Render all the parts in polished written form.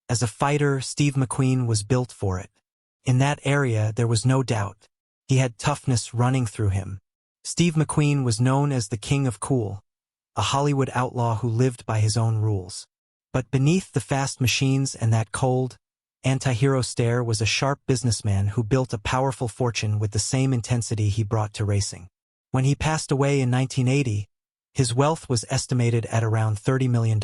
As a fighter, Steve McQueen was built for it. In that area, there was no doubt. He had toughness running through him. Steve McQueen was known as the King of Cool, a Hollywood outlaw who lived by his own rules. But beneath the fast machines and that cold, anti-hero stare was a sharp businessman who built a powerful fortune with the same intensity he brought to racing. When he passed away in 1980, his wealth was estimated at around $30 million,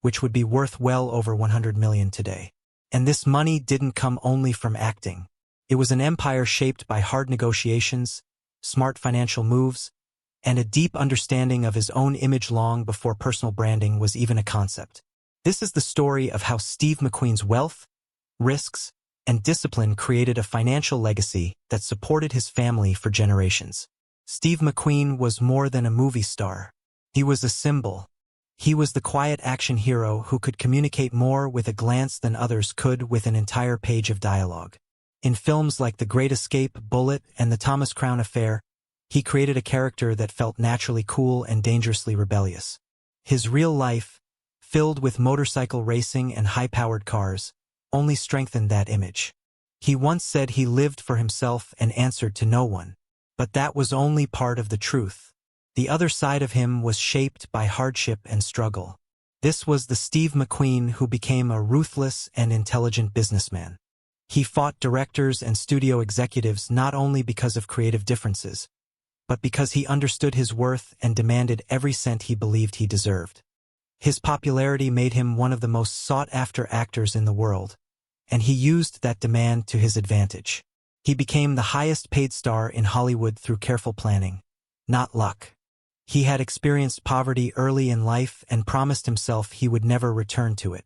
which would be worth well over $100 million today. And this money didn't come only from acting. It was an empire shaped by hard negotiations, smart financial moves, and a deep understanding of his own image long before personal branding was even a concept. This is the story of how Steve McQueen's wealth, risks, and discipline created a financial legacy that supported his family for generations. Steve McQueen was more than a movie star. He was a symbol. He was the quiet action hero who could communicate more with a glance than others could with an entire page of dialogue. In films like The Great Escape, Bullet, and The Thomas Crown Affair, he created a character that felt naturally cool and dangerously rebellious. His real life, filled with motorcycle racing and high-powered cars, only strengthened that image. He once said he lived for himself and answered to no one. But that was only part of the truth. The other side of him was shaped by hardship and struggle. This was the Steve McQueen who became a ruthless and intelligent businessman. He fought directors and studio executives not only because of creative differences, but because he understood his worth and demanded every cent he believed he deserved. His popularity made him one of the most sought-after actors in the world, and he used that demand to his advantage. He became the highest-paid star in Hollywood through careful planning, not luck. He had experienced poverty early in life and promised himself he would never return to it.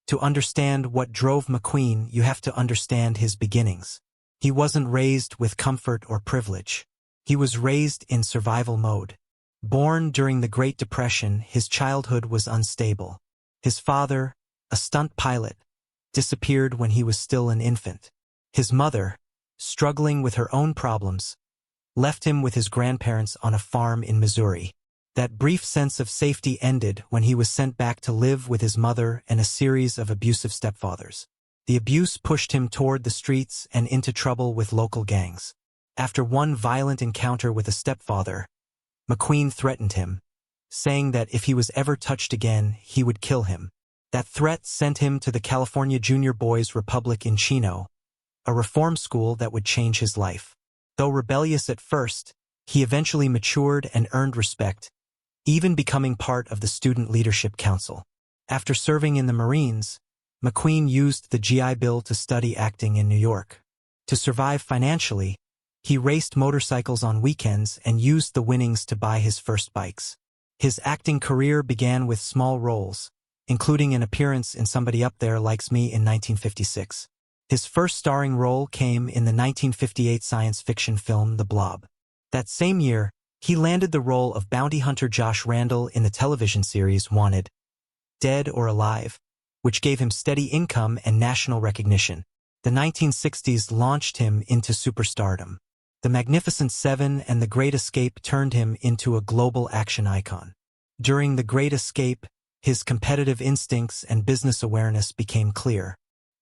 To understand what drove McQueen, you have to understand his beginnings. He wasn't raised with comfort or privilege. He was raised in survival mode. Born during the Great Depression, his childhood was unstable. His father, a stunt pilot, disappeared when he was still an infant. His mother, struggling with her own problems, left him with his grandparents on a farm in Missouri. That brief sense of safety ended when he was sent back to live with his mother and a series of abusive stepfathers. The abuse pushed him toward the streets and into trouble with local gangs. After one violent encounter with a stepfather, McQueen threatened him, saying that if he was ever touched again, he would kill him. That threat sent him to the California Junior Boys Republic in Chino, a reform school that would change his life. Though rebellious at first, he eventually matured and earned respect, even becoming part of the Student Leadership Council. After serving in the Marines, McQueen used the GI Bill to study acting in New York. To survive financially, he raced motorcycles on weekends and used the winnings to buy his first bikes. His acting career began with small roles, including an appearance in Somebody Up There Likes Me in 1956. His first starring role came in the 1958 science fiction film The Blob. That same year, he landed the role of bounty hunter Josh Randall in the television series Wanted, Dead or Alive, which gave him steady income and national recognition. The 1960s launched him into superstardom. The Magnificent Seven and The Great Escape turned him into a global action icon. During The Great Escape, his competitive instincts and business awareness became clear.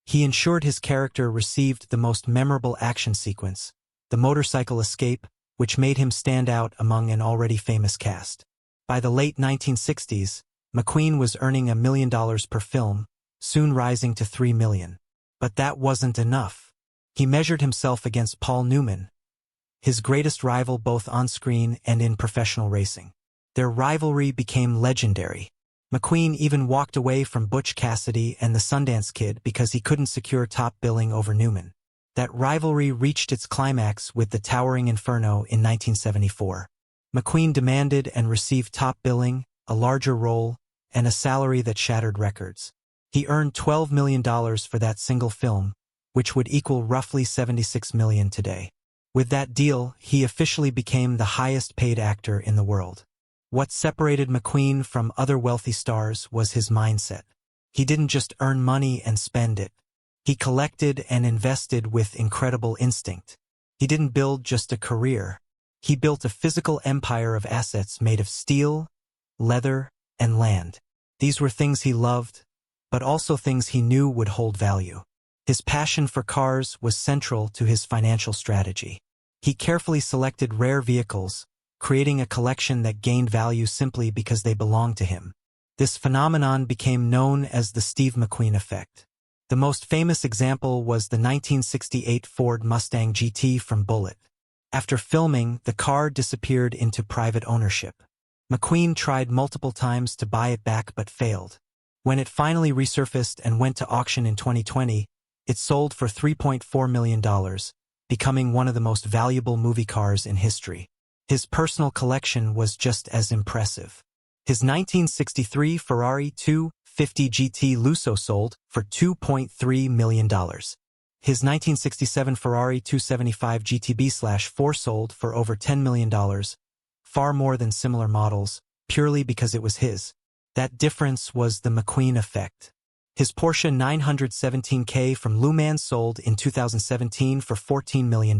He ensured his character received the most memorable action sequence, the motorcycle escape, which made him stand out among an already famous cast. By the late 1960s, McQueen was earning $1 million per film, soon rising to $3 million. But that wasn't enough. He measured himself against Paul Newman, his greatest rival both on-screen and in professional racing. Their rivalry became legendary. McQueen even walked away from Butch Cassidy and the Sundance Kid because he couldn't secure top billing over Newman. That rivalry reached its climax with The Towering Inferno in 1974. McQueen demanded and received top billing, a larger role, and a salary that shattered records. He earned $12 million for that single film, which would equal roughly $76 million today. With that deal, he officially became the highest-paid actor in the world. What separated McQueen from other wealthy stars was his mindset. He didn't just earn money and spend it. He collected and invested with incredible instinct. He didn't build just a career. He built a physical empire of assets made of steel, leather, and land. These were things he loved, but also things he knew would hold value. His passion for cars was central to his financial strategy. He carefully selected rare vehicles, creating a collection that gained value simply because they belonged to him. This phenomenon became known as the Steve McQueen effect. The most famous example was the 1968 Ford Mustang GT from Bullitt. After filming, the car disappeared into private ownership. McQueen tried multiple times to buy it back but failed. When it finally resurfaced and went to auction in 2020, it sold for $3.4 million, becoming one of the most valuable movie cars in history. His personal collection was just as impressive. His 1963 Ferrari 250 GT Lusso sold for $2.3 million. His 1967 Ferrari 275 GTB/4 sold for over $10 million, far more than similar models, purely because it was his. That difference was the McQueen effect. His Porsche 917K from Le Mans sold in 2017 for $14 million,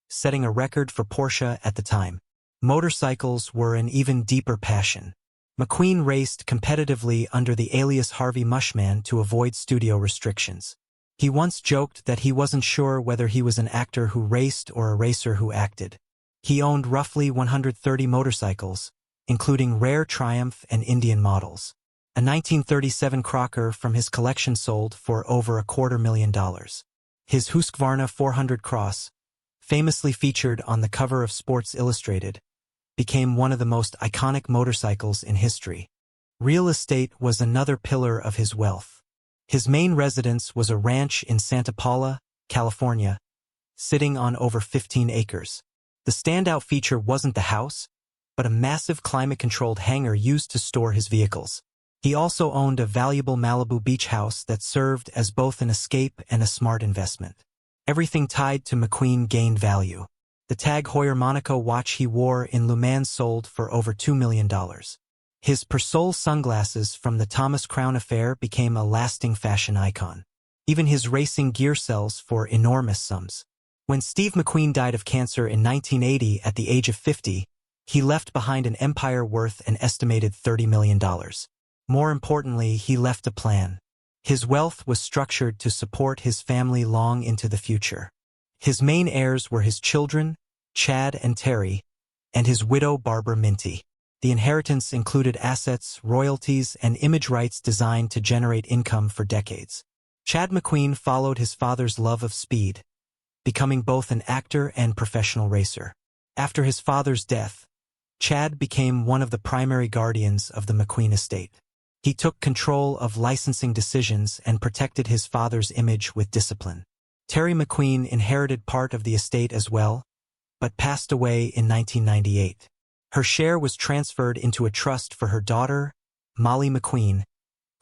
setting a record for Porsche at the time. Motorcycles were an even deeper passion. McQueen raced competitively under the alias Harvey Mushman to avoid studio restrictions. He once joked that he wasn't sure whether he was an actor who raced or a racer who acted. He owned roughly 130 motorcycles, including rare Triumph and Indian models. A 1937 Crocker from his collection sold for over $250,000. His Husqvarna 400 Cross, famously featured on the cover of Sports Illustrated, became one of the most iconic motorcycles in history. Real estate was another pillar of his wealth. His main residence was a ranch in Santa Paula, California, sitting on over 15 acres. The standout feature wasn't the house, but a massive climate-controlled hangar used to store his vehicles. He also owned a valuable Malibu beach house that served as both an escape and a smart investment. Everything tied to McQueen gained value. The Tag Heuer Monaco watch he wore in Le Mans sold for over $2 million. His Persol sunglasses from the Thomas Crown affair became a lasting fashion icon. Even his racing gear sells for enormous sums. When Steve McQueen died of cancer in 1980 at the age of 50, he left behind an empire worth an estimated $30 million. More importantly, he left a plan. His wealth was structured to support his family long into the future. His main heirs were his children, Chad and Terry, and his widow Barbara Minty. The inheritance included assets, royalties, and image rights designed to generate income for decades. Chad McQueen followed his father's love of speed, becoming both an actor and professional racer. After his father's death, Chad became one of the primary guardians of the McQueen estate. He took control of licensing decisions and protected his father's image with discipline. Terry McQueen inherited part of the estate as well, but passed away in 1998. Her share was transferred into a trust for her daughter, Molly McQueen,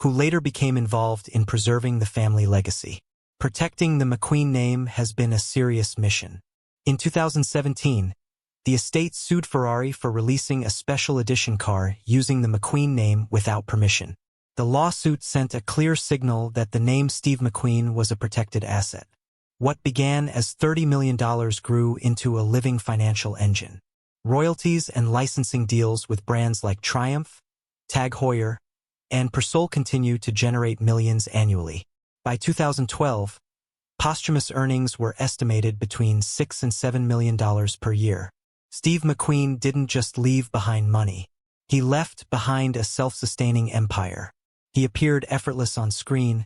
who later became involved in preserving the family legacy. Protecting the McQueen name has been a serious mission. In 2017, the estate sued Ferrari for releasing a special edition car using the McQueen name without permission. The lawsuit sent a clear signal that the name Steve McQueen was a protected asset. What began as $30 million grew into a living financial engine. Royalties and licensing deals with brands like Triumph, Tag Heuer, and Persol continue to generate millions annually. By 2012, posthumous earnings were estimated between $6 and $7 million per year. Steve McQueen didn't just leave behind money. He left behind a self-sustaining empire. He appeared effortless on screen,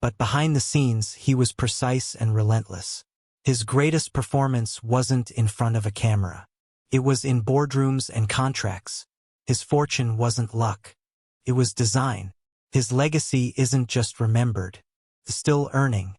but behind the scenes he was precise and relentless. His greatest performance wasn't in front of a camera. It was in boardrooms and contracts. His fortune wasn't luck. It was design. His legacy isn't just remembered. It's still earning.